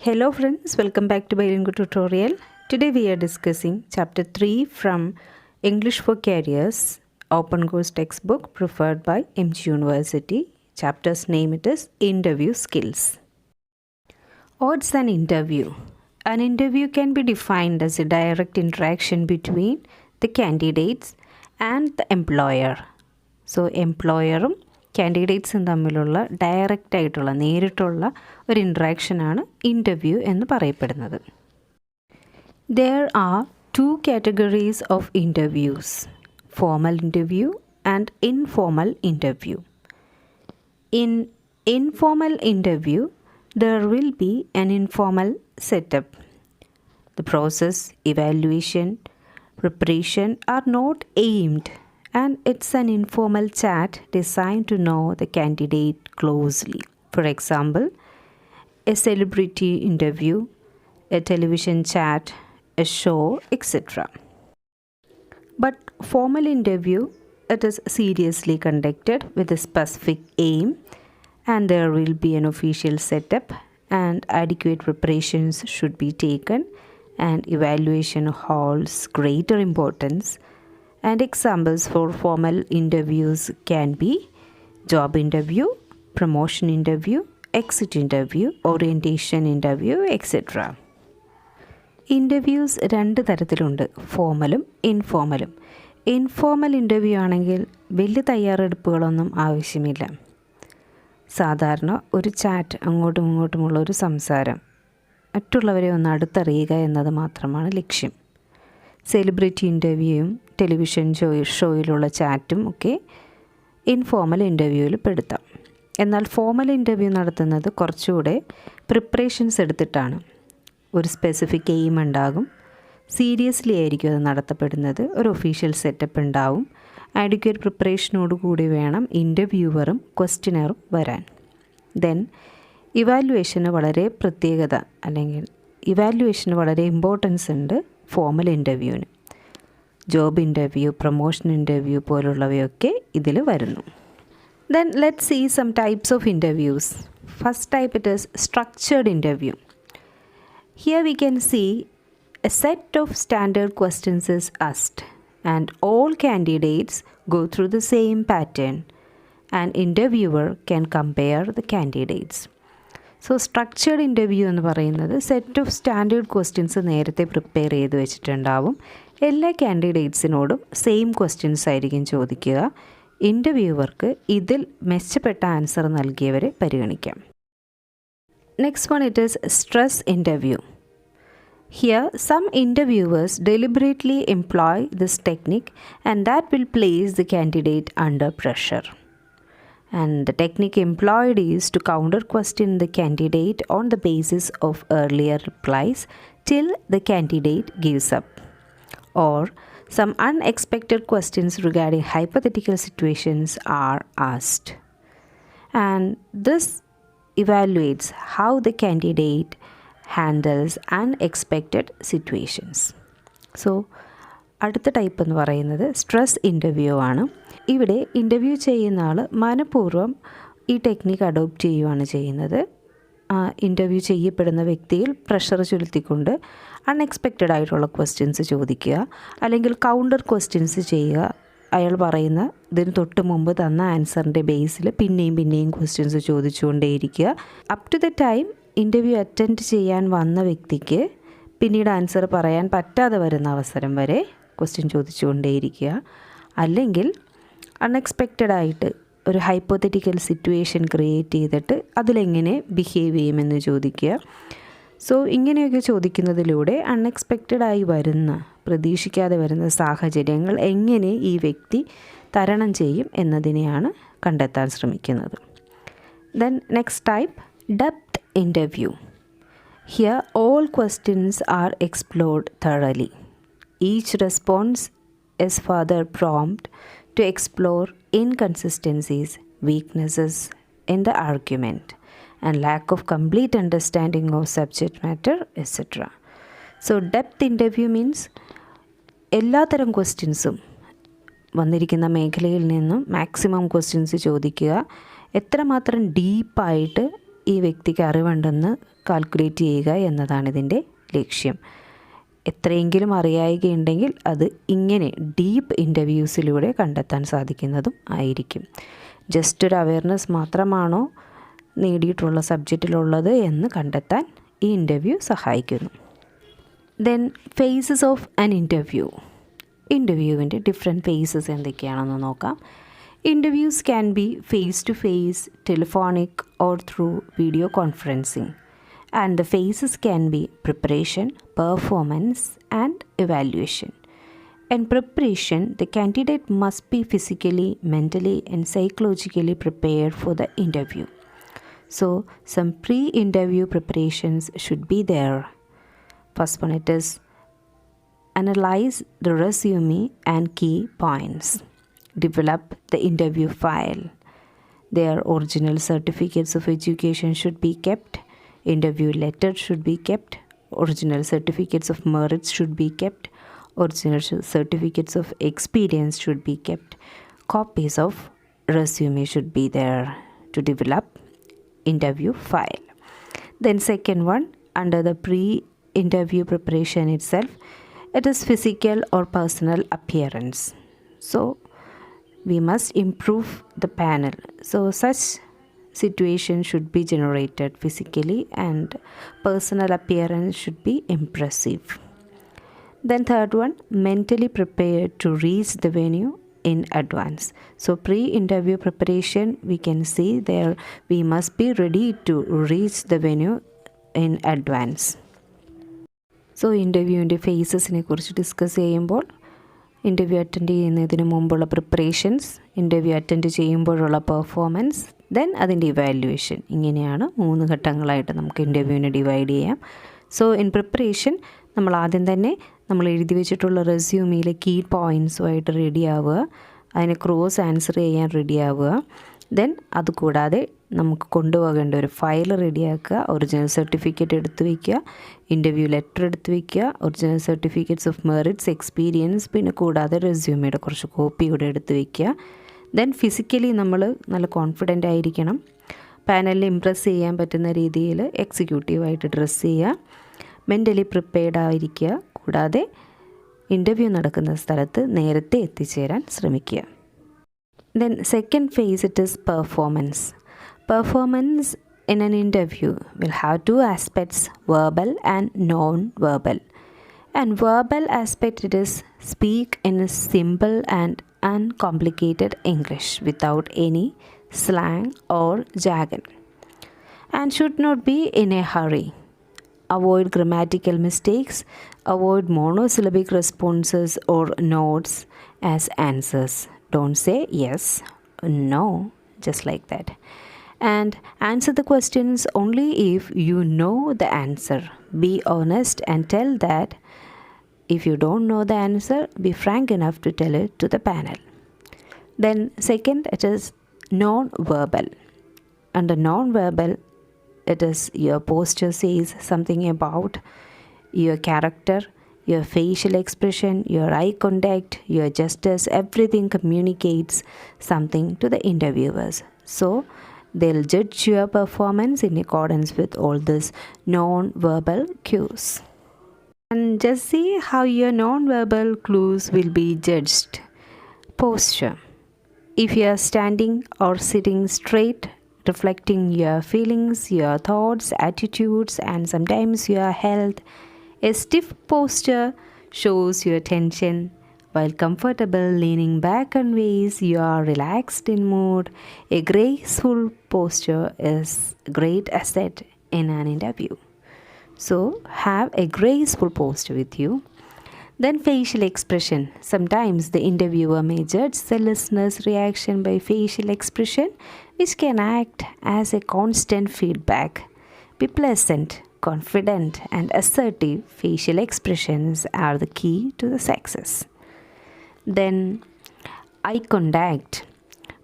Hello friends, welcome back to Bilingual Tutorial. Today we are discussing Chapter 3 from English for Careers, Open Course textbook preferred by MG University. Chapter's name it is Interview Skills. What's an interview? An interview can be defined as a direct interaction between the candidates and the employer. So employer കാൻഡിഡേറ്റ്സും തമ്മിലുള്ള direct ആയിട്ടുള്ള നേരിട്ടുള്ള ഒരു ഇൻട്രാക്ഷനാണ് interview എന്ന് പറയപ്പെടുന്നത്. There are two categories of interviews, formal interview and informal interview. In informal interview, there will be an informal setup. The process, evaluation, preparation are not aimed, and it's an informal chat designed to know the candidate closely. For example, a celebrity interview, a television chat, a show, etc. But formal interview, it is seriously conducted with a specific aim, and there will be an official setup and adequate preparations should be taken, and evaluation holds greater importance. And examples for formal interviews can be job interview, promotion interview, exit interview, orientation interview, etc. Interviews രണ്ട് തരത്തിലുണ്ട്, ഫോമലും ഇൻഫോമലും. Informal interview ആണെങ്കിൽ വലിയ തയ്യാറെടുപ്പുകളൊന്നും ആവശ്യമില്ല. സാധാരണ ഒരു chat, അങ്ങോട്ടും ഇങ്ങോട്ടുമുള്ള ഒരു സംസാരം, മറ്റുള്ളവരെ ഒന്ന് അടുത്തറിയുക എന്നത് മാത്രമാണ് ലക്ഷ്യം. സെലിബ്രിറ്റി ഇൻ്റർവ്യൂയും ടെലിവിഷൻ ഷോയിലുള്ള ചാറ്റും ഒക്കെ ഇൻഫോമൽ ഇൻ്റർവ്യൂവിൽ പെടുത്താം. എന്നാൽ ഫോമൽ ഇൻ്റർവ്യൂ നടത്തുന്നത് കുറച്ചുകൂടെ പ്രിപ്പറേഷൻസ് എടുത്തിട്ടാണ്. ഒരു സ്പെസിഫിക് എയിം ഉണ്ടാകും, സീരിയസ്ലി ആയിരിക്കും അത് നടത്തപ്പെടുന്നത്, ഒരു ഒഫീഷ്യൽ സെറ്റപ്പ് ഉണ്ടാവും, ആഡിക്വേറ്റ് പ്രിപ്പറേഷനോട് കൂടി വേണം ഇൻ്റർവ്യൂവറും ക്വസ്റ്റ്യനറും വരാൻ. ദെൻ ഇവാലുവേഷന് വളരെ പ്രത്യേകത, അല്ലെങ്കിൽ ഇവാലുവേഷന് വളരെ ഇമ്പോർട്ടൻസ് ഉണ്ട് ഫോമൽ ഇൻ്റർവ്യൂവിന്. ജോബ് ഇൻ്റർവ്യൂ, പ്രൊമോഷൻ ഇൻ്റർവ്യൂ പോലുള്ളവയൊക്കെ ഇതിൽ വരുന്നു. Then let's see some types of interviews. First type it is structured interview. Here we can see a set of standard questions is asked and all candidates go through the same pattern and interviewer can compare the candidates. So structured interview എന്ന് പറയുന്നത് set of standard questions നേരത്തെ prepare ചെയ്ത് വെച്ചിട്ടുണ്ടാവും. എല്ലാ കാൻഡിഡേറ്റ്സിനോടും same questions ആയിരിക്കും ചോദിക്കുക. ഇൻ്റർവ്യൂവർക്ക് ഇതിൽ മെച്ചപ്പെട്ട ആൻസർ നൽകിയവരെ പരിഗണിക്കാം. Next one it is stress interview. Here, some interviewers deliberately employ this technique and that will place the candidate under pressure. And the technique employed is to counter question the candidate on the basis of earlier replies till the candidate gives up, or some unexpected questions regarding hypothetical situations are asked. And this evaluates how the candidate handles unexpected situations. So അടുത്ത type എന്ന് പറയുന്നത് stress interview ആണ്. ഇവിടെ interview ചെയ്യുന്ന ആൾ മനഃപൂർവ്വം ഈ technique adopt ചെയ്യുകയാണ് ചെയ്യുന്നത്. ഇൻ്റർവ്യൂ ചെയ്യപ്പെടുന്ന വ്യക്തിയിൽ പ്രഷർ ചെലുത്തിക്കൊണ്ട് അൺഎക്സ്പെക്റ്റഡ് ആയിട്ടുള്ള ക്വസ്റ്റ്യൻസ് ചോദിക്കുക, അല്ലെങ്കിൽ കൗണ്ടർ ക്വസ്റ്റ്യൻസ് ചെയ്യുക. അയാൾ പറയുന്ന ഇതിന് തൊട്ട് മുമ്പ് തന്ന ആൻസറിൻ്റെ ബേസിൽ പിന്നെയും ക്വസ്റ്റ്യൻസ് ചോദിച്ചുകൊണ്ടേയിരിക്കുക. Up to the time interview attend ചെയ്യാൻ വന്ന വ്യക്തിക്ക് പിന്നീട് ആൻസർ പറയാൻ പറ്റാതെ വരുന്ന അവസരം വരെ ക്വസ്റ്റ്യൻ ചോദിച്ചുകൊണ്ടേയിരിക്കുക. അല്ലെങ്കിൽ അൺഎക്സ്പെക്റ്റഡ് ആയിട്ട് ഒരു ഹൈപ്പോത്തറ്റിക്കൽ സിറ്റുവേഷൻ ക്രിയേറ്റ് ചെയ്തിട്ട് അതിലെങ്ങനെ ബിഹേവ് ചെയ്യുമെന്ന് ചോദിക്കുക. സോ ഇങ്ങനെയൊക്കെ ചോദിക്കുന്നതിലൂടെ അൺഎക്സ്പെക്റ്റഡായി വരുന്ന, പ്രതീക്ഷിക്കാതെ വരുന്ന സാഹചര്യങ്ങൾ എങ്ങനെ ഈ വ്യക്തി തരണം ചെയ്യും എന്നതിനെയാണ് കണ്ടെത്താൻ ശ്രമിക്കുന്നത്. Then next type depth interview. Here, all questions are explored thoroughly. Each response is further prompt to explore inconsistencies, weaknesses in the argument, and lack of complete understanding of subject matter, etc. So, depth interview means എല്ലാത്തരം ക്വസ്റ്റ്യൻസും വന്നിരിക്കുന്ന മേഖലയിൽ നിന്നും maximum questions ചോദിക്കുക. എത്രമാത്രം ഡീപ്പായിട്ട് ഈ വ്യക്തിക്ക് അറിവുണ്ടെന്ന് കാൽക്കുലേറ്റ് ചെയ്യുക എന്നതാണ് ഇതിൻ്റെ ലക്ഷ്യം. എത്രയെങ്കിലും അറിയായികയുണ്ടെങ്കിൽ അത് ഇങ്ങനെ ഡീപ്പ് ഇൻ്റർവ്യൂസിലൂടെ കണ്ടെത്താൻ സാധിക്കുന്നതും ആയിരിക്കും. ജസ്റ്റ് ഒരു അവയർനെസ് മാത്രമാണോ നേടിയിട്ടുള്ള സബ്ജക്റ്റിലുള്ളത് എന്ന് കണ്ടെത്താൻ ഈ ഇൻ്റർവ്യൂ സഹായിക്കുന്നു. Then phases of an interview. ഇൻ്റർവ്യൂവിൻ്റെ ഡിഫറെൻറ്റ് ഫേസസ് എന്തൊക്കെയാണെന്ന് നോക്കാം. Interviews can be face to face, telephonic or through video conferencing. And the phases can be preparation, performance, and evaluation. In preparation, the candidate must be physically, mentally, and psychologically prepared for the interview. So, some pre-interview preparations should be there. First one, it is analyze the resume and key points. Develop the interview file. Their original certificates of education should be kept. Interview letter should be kept. Original certificates of merits should be kept. Original certificates of experience should be kept. Copies of resume should be there to develop interview file. Then second one, under the pre-interview preparation itself, it is physical or personal appearance. So we must improve the panel. So such situation should be generated physically and personal appearance should be impressive. Then third one, mentally prepared to reach the venue in advance. So pre-interview preparation, we can see there we must be ready to reach the venue in advance. So ഇൻ്റർവ്യൂവിൻ്റെ ഫേസസിനെ കുറിച്ച് discuss ചെയ്യുമ്പോൾ interview attend ചെയ്യുന്നതിന് മുമ്പുള്ള preparations, interview attend ചെയ്യുമ്പോഴുള്ള performance, then അതിൻ്റെ evaluation. ഇങ്ങനെയാണ് 3 ഘട്ടങ്ങളായിട്ട് നമുക്ക് ഇൻ്റർവ്യൂവിനെ ഡിവൈഡ് ചെയ്യാം. സോ ഇൻ പ്രിപ്പറേഷൻ നമ്മൾ ആദ്യം തന്നെ നമ്മൾ എഴുതി വെച്ചിട്ടുള്ള റെസ്യൂമിലെ കീ പോയിൻറ്റ്സുമായിട്ട് റെഡി ആവുക, അതിനെ ക്രോസ് ആൻസർ ചെയ്യാൻ റെഡി ആവുക. ദെൻ അതുകൂടാതെ നമുക്ക് കൊണ്ടുപോകേണ്ട ഒരു ഫയൽ റെഡിയാക്കുക, ഒറിജിനൽ സർട്ടിഫിക്കറ്റ് എടുത്ത് വയ്ക്കുക, ഇൻ്റർവ്യൂ ലെറ്റർ എടുത്ത് വയ്ക്കുക, original certificates of merits, experience, പിന്നെ കൂടാതെ റെസ്യൂമിയുടെ കുറച്ച് കോപ്പി കൂടെ എടുത്ത് വയ്ക്കുക. ദെൻ ഫിസിക്കലി നമ്മൾ നല്ല കോൺഫിഡൻ്റ് ആയിരിക്കണം. പാനലിൽ ഇംപ്രസ് ചെയ്യാൻ പറ്റുന്ന രീതിയിൽ എക്സിക്യൂട്ടീവായിട്ട് ഡ്രസ്സ് ചെയ്യുക. മെൻ്റലി പ്രിപ്പയർഡ് ആയിരിക്കുക. കൂടാതെ ഇൻ്റർവ്യൂ നടക്കുന്ന സ്ഥലത്ത് നേരത്തെ എത്തിച്ചേരാൻ ശ്രമിക്കുക. Then second phase, it is performance. Performance in an interview will have 2 aspects, verbal and non-verbal. And verbal aspect, it is speak in a simple and uncomplicated English without any slang or jargon, and should not be in a hurry. Avoid grammatical mistakes. Avoid monosyllabic responses or nods as answers. Don't say yes, no, just like that. And answer the questions only if you know the answer. Be honest and tell that. If you don't know the answer, be frank enough to tell it to the panel. Then second, it is non-verbal. Under non-verbal, it is your posture says something about your character, your facial expression, your eye contact, your gestures, everything communicates something to the interviewers. So they'll judge your performance in accordance with all these non-verbal cues. And just see how your non-verbal clues will be judged. Posture. If you are standing or sitting straight, reflecting your feelings, your thoughts, attitudes, and sometimes your health, a stiff posture shows your tension, while comfortable leaning back and ways you are relaxed in mood. A graceful posture is a great asset in an interview. So have a graceful posture with you. Then facial expression. Sometimes the interviewer may judge the listener's reaction by facial expression, which can act as a constant feedback. Be pleasant, confident, and assertive. Facial expressions are the key to the success. Then eye contact.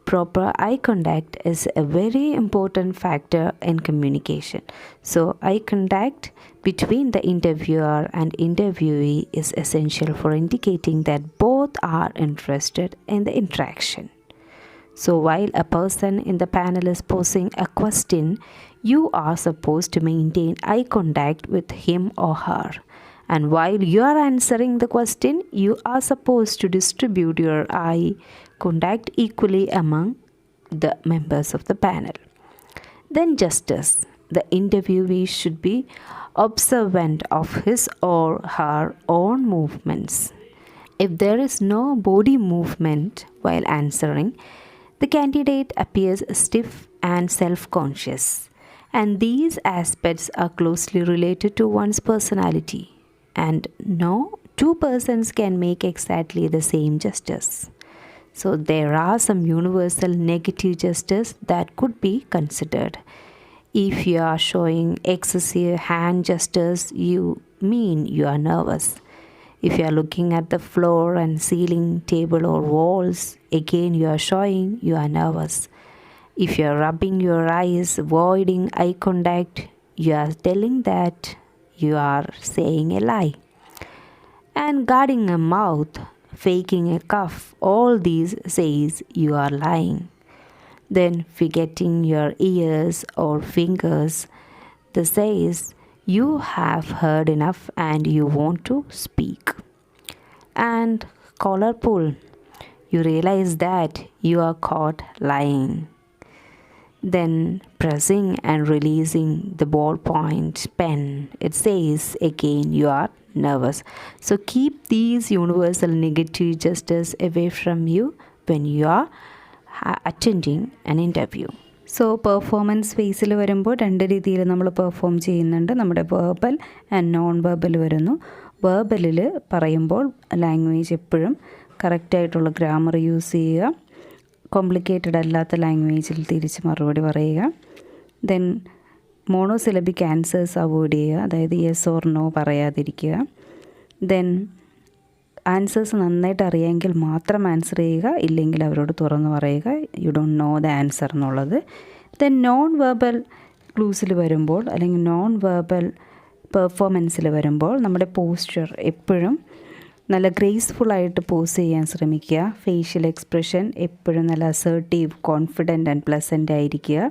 Proper eye contact is a very important factor in communication. So eye contact between the interviewer and interviewee is essential for indicating that both are interested in the interaction. So while a person in the panel is posing a question, You are supposed to maintain eye contact with him or her. And while you are answering the question, you are supposed to distribute your eye contact equally among the members of the panel. Then justice. The interviewee should be observant of his or her own movements. If there is no body movement while answering, the candidate appears stiff and self-conscious. And these aspects are closely related to one's personality. And no two persons can make exactly the same gestures. So there are some universal negative gestures that could be considered. If you are showing excessive hand gestures, you mean you are nervous. If you are looking at the floor and ceiling, table or walls, again you are showing you are nervous. If you are rubbing your eyes, avoiding eye contact, you are telling that you are saying a lie. And guarding a mouth, faking a cough, all these says you are lying. Then forgetting your ears or fingers, this says you have heard enough and you want to speak. And collar pull, you realize that you are caught lying. Then pressing and releasing the ballpoint pen, it says again you are nervous. So keep these universal negative gestures away from you when you are attending an interview. So performance ഫേസിൽ വരുമ്പോൾ രണ്ട് രീതിയിൽ നമ്മൾ perform ചെയ്യുന്നുണ്ട്. നമ്മുടെ verbal and non verbal വരുന്നു. വേർബലിൽ പറയുമ്പോൾ language എപ്പോഴും കറക്റ്റായിട്ടുള്ള ഗ്രാമർ യൂസ് ചെയ്യുക. കോംപ്ലിക്കേറ്റഡ് അല്ലാത്ത ലാംഗ്വേജിൽ തിരിച്ച് മറുപടി പറയുക. ദെൻ മോണോസിലബിക് ആൻസേഴ്സ് അവോയ്ഡ് ചെയ്യുക, അതായത് യെസ് ഓർ നോ പറയാതിരിക്കുക. ദെൻ ആൻസേഴ്സ് നന്നായിട്ട് അറിയാമെങ്കിൽ മാത്രം ആൻസർ ചെയ്യുക, ഇല്ലെങ്കിൽ അവരോട് തുറന്ന് പറയുക you don't know the answer എന്നുള്ളത്. ദെൻ നോൺ വെർബൽ ക്ലൂസിൽ വരുമ്പോൾ അല്ലെങ്കിൽ നോൺ വെർബൽ പെർഫോമൻസിൽ വരുമ്പോൾ നമ്മുടെ പോസ്ചർ എപ്പോഴും നല്ല ഗ്രേസ്ഫുള്ളായിട്ട് പോസ് ചെയ്യാൻ ശ്രമിക്കുക. ഫേഷ്യൽ എക്സ്പ്രഷൻ എപ്പോഴും നല്ല അസേർട്ടീവ്, കോൺഫിഡൻറ്റ് ആൻഡ് പ്ലസൻ്റ് ആയിരിക്കുക.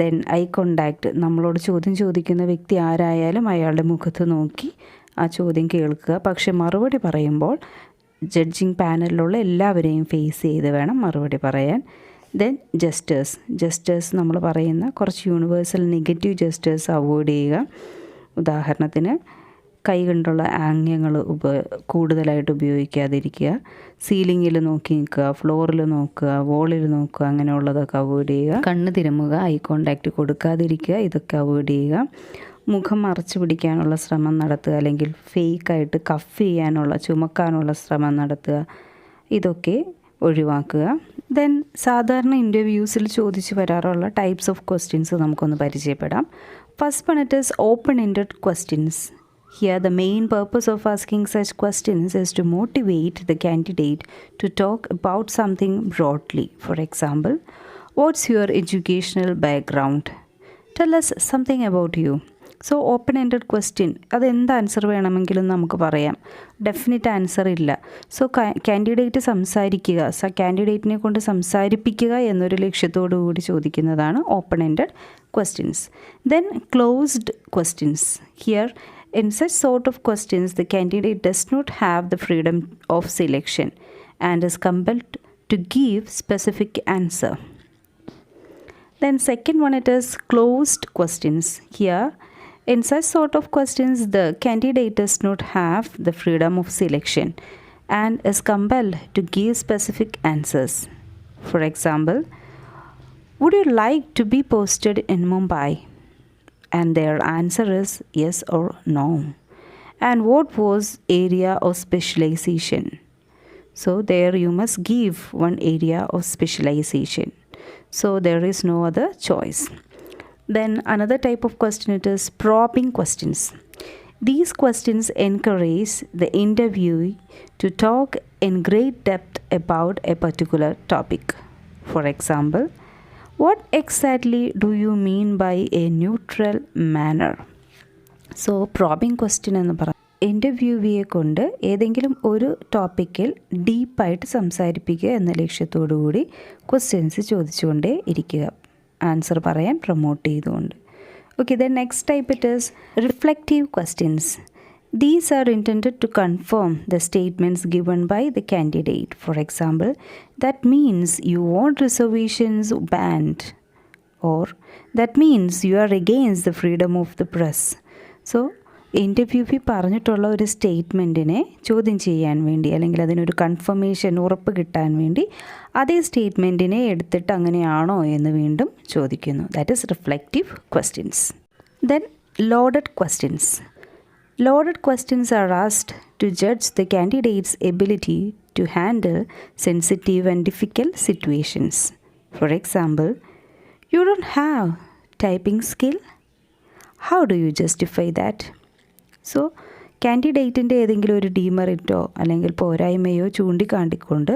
ദെൻ ഐ കോണ്ടാക്റ്റ്, നമ്മളോട് ചോദ്യം ചോദിക്കുന്ന വ്യക്തി ആരായാലും അയാളുടെ മുഖത്ത് നോക്കി ആ ചോദ്യം കേൾക്കുക. പക്ഷെ മറുപടി പറയുമ്പോൾ ജഡ്ജിങ് പാനലിലുള്ള എല്ലാവരെയും ഫേസ് ചെയ്ത് വേണം മറുപടി പറയാൻ. ദെൻ ജസ്റ്റേഴ്സ് നമ്മൾ പറയുന്ന കുറച്ച് യൂണിവേഴ്സൽ നെഗറ്റീവ് ജസ്റ്റേഴ്സ് അവോയ്ഡ് ചെയ്യുക. ഉദാഹരണത്തിന് കൈ കൊണ്ടുള്ള ആംഗ്യങ്ങൾ കൂടുതലായിട്ട് ഉപയോഗിക്കാതിരിക്കുക. സീലിങ്ങിൽ നോക്കി നിൽക്കുക, ഫ്ലോറിൽ നോക്കുക, വോളിൽ നോക്കുക, അങ്ങനെയുള്ളതൊക്കെ അവോയ്ഡ് ചെയ്യുക. കണ്ണ് തിരുമുക, ഐ കോണ്ടാക്റ്റ് കൊടുക്കാതിരിക്കുക, ഇതൊക്കെ അവോയ്ഡ് ചെയ്യുക. മുഖം മറച്ചു പിടിക്കാനുള്ള ശ്രമം നടത്തുക, അല്ലെങ്കിൽ ഫേക്കായിട്ട് കഫ് ചെയ്യാനുള്ള, ചുമക്കാനുള്ള ശ്രമം നടത്തുക, ഇതൊക്കെ ഒഴിവാക്കുക. ദെൻ സാധാരണ ഇൻ്റർവ്യൂസിൽ ചോദിച്ചു വരാറുള്ള ടൈപ്സ് ഓഫ് ക്വസ്റ്റ്യൻസ് നമുക്കൊന്ന് പരിചയപ്പെടാം. First one it is open ended questions. Here the main purpose of asking such questions is to motivate the candidate to talk about something broadly. For example, what's your educational background? Tell us something about you. So open ended question, അതെന്ത് answer വേണമെങ്കിലും നമുക്ക് പറയാം, definite answer ഇല്ല. So candidate സംസാരിക്കുക, കാൻഡിഡേറ്റിനെ കൊണ്ട് സംസാരിപ്പിക്കുക എന്നൊരു ലക്ഷ്യത്തോടു കൂടി ചോദിക്കുന്നതാണ് open ended questions. Then closed questions. Here in such sort of questions the candidate does not have the freedom of selection and is compelled to give specific answer. Then second one, it is closed questions. Here in such sort of questions the candidate does not have the freedom of selection and is compelled to give specific answers. For example, would you like to be posted in Mumbai? And their answer is yes or no. And what was area of specialization? So there you must give one area of specialization. So there is no other choice. Then another type of question, it is probing questions. These questions encourage the interviewee to talk in great depth about a particular topic. For example, what exactly do you mean by a neutral manner? So probing question എന്ന് പറയാം, ഇൻ്റർവ്യൂവിയെ കൊണ്ട് ഏതെങ്കിലും ഒരു ടോപ്പിക്കിൽ ഡീപ്പായിട്ട് സംസാരിപ്പിക്കുക എന്ന ലക്ഷ്യത്തോടു കൂടി ക്വസ്റ്റ്യൻസ് ചോദിച്ചുകൊണ്ടേ ഇരിക്കുക. ആൻസർ പറയാൻ പ്രൊമോട്ട് ചെയ്തുകൊണ്ട്. Okay, the next type it is reflective questions. These are intended to confirm the statements given by the candidate. For example, that means you want reservations banned, or that means you are against the freedom of the press. So ഇൻ്റർവ്യൂവിൽ പറഞ്ഞിട്ടുള്ള ഒരു സ്റ്റേറ്റ്മെൻറ്റിനെ ചോദ്യം ചെയ്യാൻ വേണ്ടി, അല്ലെങ്കിൽ അതിനൊരു confirmation, ഉറപ്പ് കിട്ടാൻ വേണ്ടി അതേ സ്റ്റേറ്റ്മെൻറ്റിനെ എടുത്തിട്ട് അങ്ങനെയാണോ എന്ന് വീണ്ടും ചോദിക്കുന്നു. That is reflective questions. Then loaded questions. Loaded questions are asked to judge the candidates ability to handle sensitive and difficult situations. For example, you don't have typing skill, how do you justify that? So കാൻഡിഡേറ്റിൻ്റെ ഏതെങ്കിലും ഒരു ഡീമെറിറ്റോ അല്ലെങ്കിൽ പോരായ്മയോ ചൂണ്ടിക്കാട്ടിക്കൊണ്ട്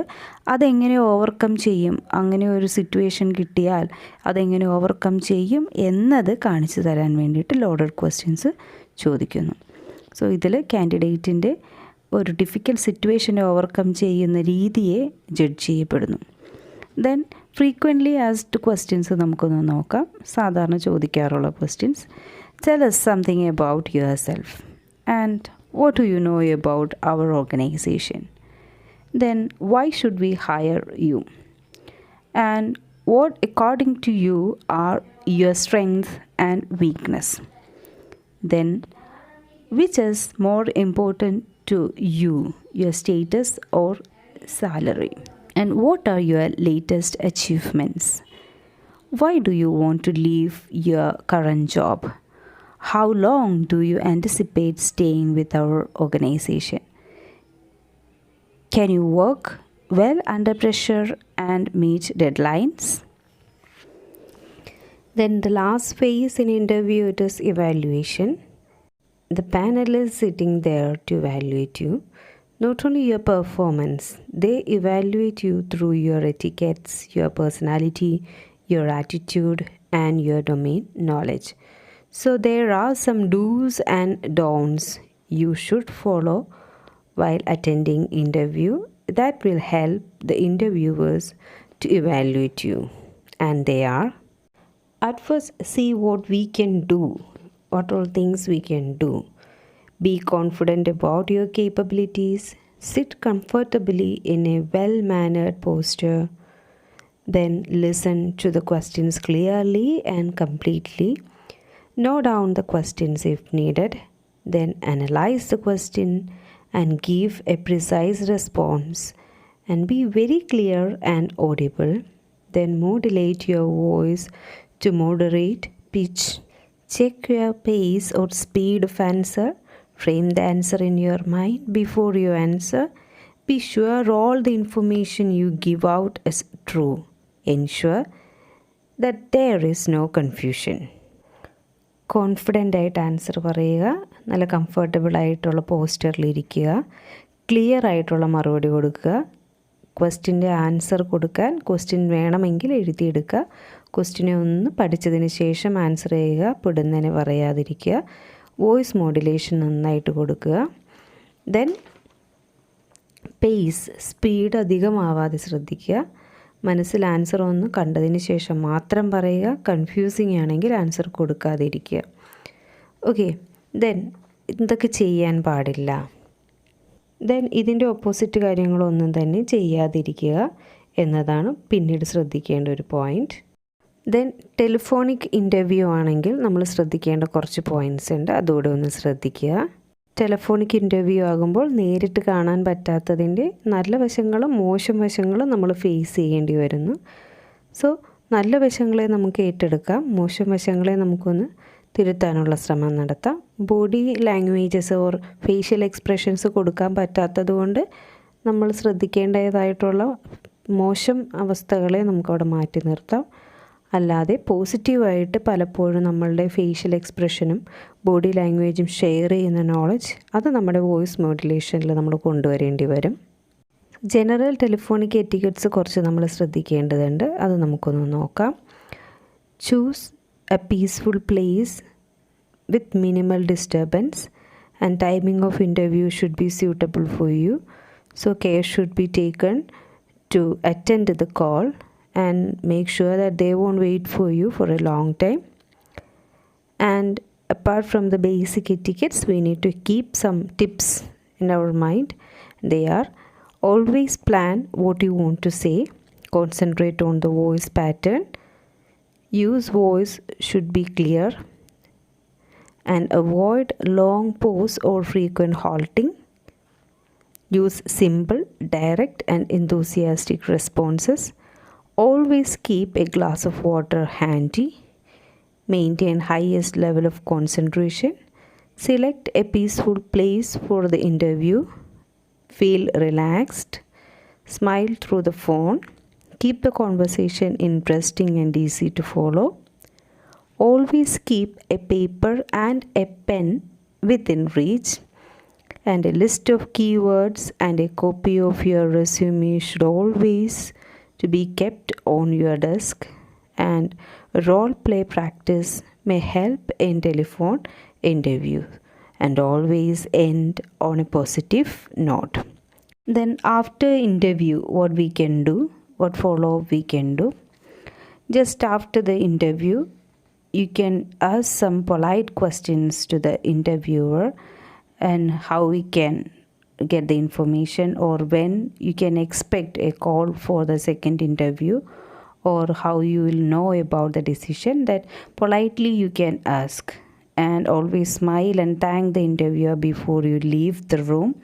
അതെങ്ങനെ overcome ചെയ്യും, അങ്ങനെ ഒരു situation കിട്ടിയാൽ അതെങ്ങനെ ഓവർകം ചെയ്യും എന്നത് കാണിച്ചു തരാൻ വേണ്ടിയിട്ട് ലോഡഡ് ക്വസ്റ്റ്യൻസ് ചോദിക്കുന്നു. സോ ഇതിൽ കാൻഡിഡേറ്റിൻ്റെ ഒരു ഡിഫിക്കൽട്ട് സിറ്റുവേഷനെ ഓവർകം ചെയ്യുന്ന രീതിയെ ജഡ്ജ് ചെയ്യപ്പെടുന്നു. ദെൻ ഫ്രീക്വൻ്റ്ലി ആസ്ക്ഡ് ക്വസ്റ്റ്യൻസ് നമുക്കൊന്ന് നോക്കാം. സാധാരണ ചോദിക്കാറുള്ള questions. Tell us something about yourself and what do you know about our organization? Then why should we hire you? And what according to you are your strengths and weakness? Then which is more important to you, your status or salary? And what are your latest achievements? Why do you want to leave your current job? How long do you anticipate staying with our organization? Can you work well under pressure and meet deadlines? Then the last phase in interview, it is evaluation. The panel is sitting there to evaluate you. Not only your performance, they evaluate you through your etiquettes, your personality, your attitude, and your domain knowledge. So there are some do's and don'ts you should follow while attending interview that will help the interviewers to evaluate you. And they are: at first, see what we can do, what all things we can do. Be confident about your capabilities. Sit comfortably in a well-mannered posture. Then listen to the questions clearly and completely. Note down the questions if needed. Then analyze the question and give a precise response. And be very clear and audible. Then modulate your voice to moderate pitch. Check your pace or speed of answer. Frame the answer in your mind before you answer. Be sure all the information you give out is true. Ensure that there is no confusion. Confident ആയിട്ട് answer പറയുക, നല്ല comfortable ആയിട്ടുള്ള പോസ്റ്ററിലിരിക്കുക, clear ആയിട്ടുള്ള മറുപടി കൊടുക്കുക, ക്വസ്റ്റ്യൻ്റെ answer കൊടുക്കാൻ question വേണമെങ്കിൽ എഴുതിയെടുക്കുക, ക്വസ്റ്റ്യനെ ഒന്ന് പഠിച്ചതിന് ശേഷം ആൻസർ ചെയ്യുക, പെടുന്നതിന് പറയാതിരിക്കുക, വോയിസ് മോഡുലേഷൻ നന്നായിട്ട് കൊടുക്കുക. ദെൻ പേസ്, സ്പീഡ് അധികമാവാതെ ശ്രദ്ധിക്കുക. മനസ്സിൽ ആൻസർ ഒന്ന് കണ്ടതിന് ശേഷം മാത്രം പറയുക. കൺഫ്യൂസിങ് ആണെങ്കിൽ ആൻസർ കൊടുക്കാതിരിക്കുക. ഓക്കെ, ദെൻ ഇതൊക്കെ ചെയ്യാൻ പാടില്ല. ദെൻ ഇതിൻ്റെ ഓപ്പോസിറ്റ് കാര്യങ്ങളൊന്നും തന്നെ ചെയ്യാതിരിക്കുക എന്നതാണ് പിന്നീട് ശ്രദ്ധിക്കേണ്ട ഒരു പോയിൻറ്റ്. ദെൻ ടെലിഫോണിക് ഇൻ്റർവ്യൂ ആണെങ്കിൽ നമ്മൾ ശ്രദ്ധിക്കേണ്ട കുറച്ച് പോയിൻറ്റ്സ് ഉണ്ട്, അതുകൂടെ ഒന്ന് ശ്രദ്ധിക്കുക. ടെലിഫോണിക് ഇൻ്റർവ്യൂ ആകുമ്പോൾ നേരിട്ട് കാണാൻ പറ്റാത്തതിൻ്റെ നല്ല വശങ്ങളും മോശം വശങ്ങളും നമ്മൾ ഫേസ് ചെയ്യേണ്ടി വരുന്നു. സോ നല്ല വശങ്ങളെ നമുക്ക് ഏറ്റെടുക്കാം, മോശം വശങ്ങളെ നമുക്കൊന്ന് തിരുത്താനുള്ള ശ്രമം നടത്താം. Body languages or facial expressions കൊടുക്കാൻ പറ്റാത്തത് കൊണ്ട് നമ്മൾ ശ്രദ്ധിക്കേണ്ടതായിട്ടുള്ള മോശം അവസ്ഥകളെ നമുക്കവിടെ മാറ്റി നിർത്താം. അല്ലാതെ പോസിറ്റീവായിട്ട് പലപ്പോഴും നമ്മളുടെ ഫേഷ്യൽ എക്സ്പ്രഷനും ബോഡി ലാംഗ്വേജും ഷെയർ ചെയ്യുന്ന നോളജ് അത് നമ്മുടെ വോയിസ് മോഡുലേഷനിൽ നമ്മൾ കൊണ്ടുവരേണ്ടി വരും. ജനറൽ ടെലിഫോണിക് എറ്റിക്കറ്റ്സ് കുറച്ച് നമ്മൾ ശ്രദ്ധിക്കേണ്ടതുണ്ട്, അത് നമുക്കൊന്ന് നോക്കാം. Choose A peaceful place with minimal disturbance and timing of interview should be suitable for you. So care should be taken to attend the call and make sure that they won't wait for you for a long time. And apart from the basic etiquettes, we need to keep some tips in our mind. They are: always plan what you want to say, concentrate on the voice pattern, use voice should be clear, and avoid long pause or frequent halting. Use simple, direct, and enthusiastic responses. Always keep a glass of water handy. Maintain highest level of concentration. Select a peaceful place for the interview. Feel relaxed. Smile through the phone. Keep the conversation interesting and easy to follow. Always keep a paper and a pen within reach. And a list of keywords and a copy of your resume should always to be kept on your desk. And role play practice may help in telephone interview, and always end on a positive note. Then after interview, what we can do, what follow we can do? Just after the interview, you can ask some polite questions to the interviewer, and how we can get the information, or when you can expect a call for the second interview, or how you will know about the decision. That politely you can ask. And always smile and thank the interviewer before you leave the room.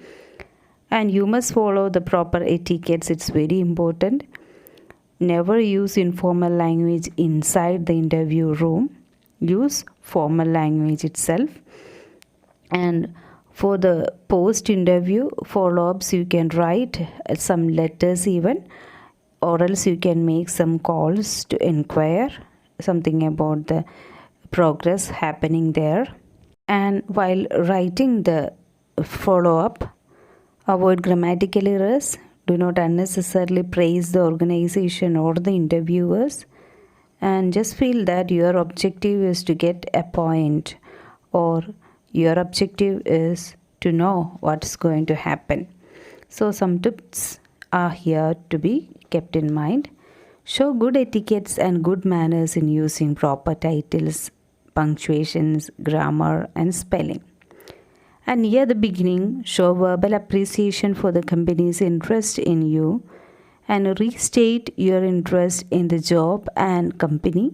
And you must follow the proper etiquettes, it's very important. Never use informal language inside the interview room. Use formal language itself. And for the post-interview follow-ups, you can write some letters even, or else you can make some calls to inquire something about the progress happening there. And while writing the follow-up, avoid grammatical errors. Do not unnecessarily praise the organization or the interviewers. And just feel that your objective is to get a point, or your objective is to know what's going to happen. So some tips are here to be kept in mind. Show good etiquettes and good manners in using proper titles, punctuations, grammar, and spelling. And near the beginning, show verbal appreciation for the company's interest in you, and restate your interest in the job and company,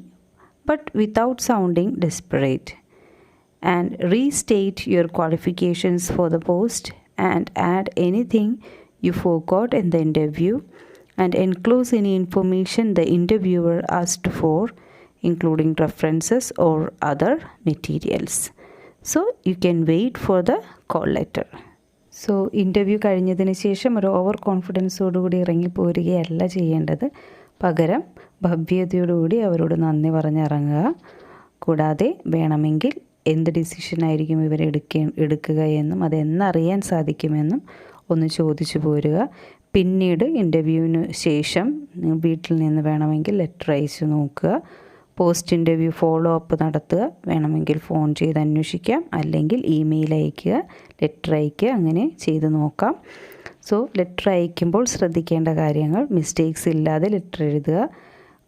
but without sounding desperate. And restate your qualifications for the post, and add anything you forgot in the interview, and enclose any information the interviewer asked for, including references or other materials. So you can wait for the call letter. So interview കഴിഞ്ഞതിന് ശേഷം ഒരു over കോൺഫിഡൻസോടുകൂടി ഇറങ്ങിപ്പോരുകയല്ല ചെയ്യേണ്ടത്. പകരം ഭവ്യതയോടുകൂടി അവരോട് നന്ദി പറഞ്ഞിറങ്ങുക. കൂടാതെ വേണമെങ്കിൽ എന്ത് ഡിസിഷനായിരിക്കും ഇവർ എടുക്കുക എന്നും അതെന്നറിയാൻ സാധിക്കുമെന്നും ഒന്ന് ചോദിച്ചു പോരുക. പിന്നീട് ഇൻ്റർവ്യൂവിന് ശേഷം വീട്ടിൽ നിന്ന് വേണമെങ്കിൽ ലെറ്റർ അയച്ചു നോക്കുക. പോസ്റ്റ് ഇൻ്റർവ്യൂ ഫോളോ അപ്പ് നടത്തുക. വേണമെങ്കിൽ ഫോൺ ചെയ്ത് അന്വേഷിക്കാം, അല്ലെങ്കിൽ ഇമെയിൽ അയയ്ക്കുക, ലെറ്റർ അയയ്ക്കുക, അങ്ങനെ ചെയ്ത് നോക്കാം. സോ ലെറ്റർ അയക്കുമ്പോൾ ശ്രദ്ധിക്കേണ്ട കാര്യങ്ങൾ: മിസ്റ്റേക്സ് ഇല്ലാതെ ലെറ്റർ എഴുതുക.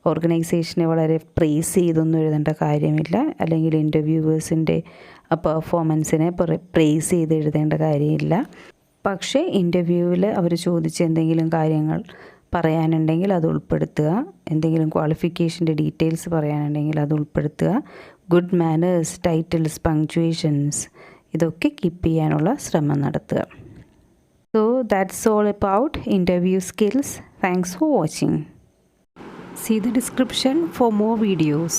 ഓർഗനൈസേഷനെ വളരെ പ്രേസ് ചെയ്തൊന്നും എഴുതേണ്ട കാര്യമില്ല, അല്ലെങ്കിൽ ഇൻ്റർവ്യൂവേഴ്സിൻ്റെ പെർഫോമൻസിനെ പ്രേസ് ചെയ്ത് എഴുതേണ്ട കാര്യമില്ല. പക്ഷേ ഇൻ്റർവ്യൂവിൽ അവർ ചോദിച്ച എന്തെങ്കിലും കാര്യങ്ങൾ പറയാനുണ്ടെങ്കിൽ അത് ഉൾപ്പെടുത്തുക. എന്തെങ്കിലും ക്വാളിഫിക്കേഷൻ്റെ ഡീറ്റെയിൽസ് പറയാനുണ്ടെങ്കിൽ അത് ഉൾപ്പെടുത്തുക. ഗുഡ് മാനേഴ്സ്, ടൈറ്റിൽസ്, പങ്ക്ച്വേഷൻസ് ഇതൊക്കെ കീപ്പ് ചെയ്യാനുള്ള ശ്രമം നടത്തുക. So that's all about interview skills. Thanks for watching. See the description for more videos.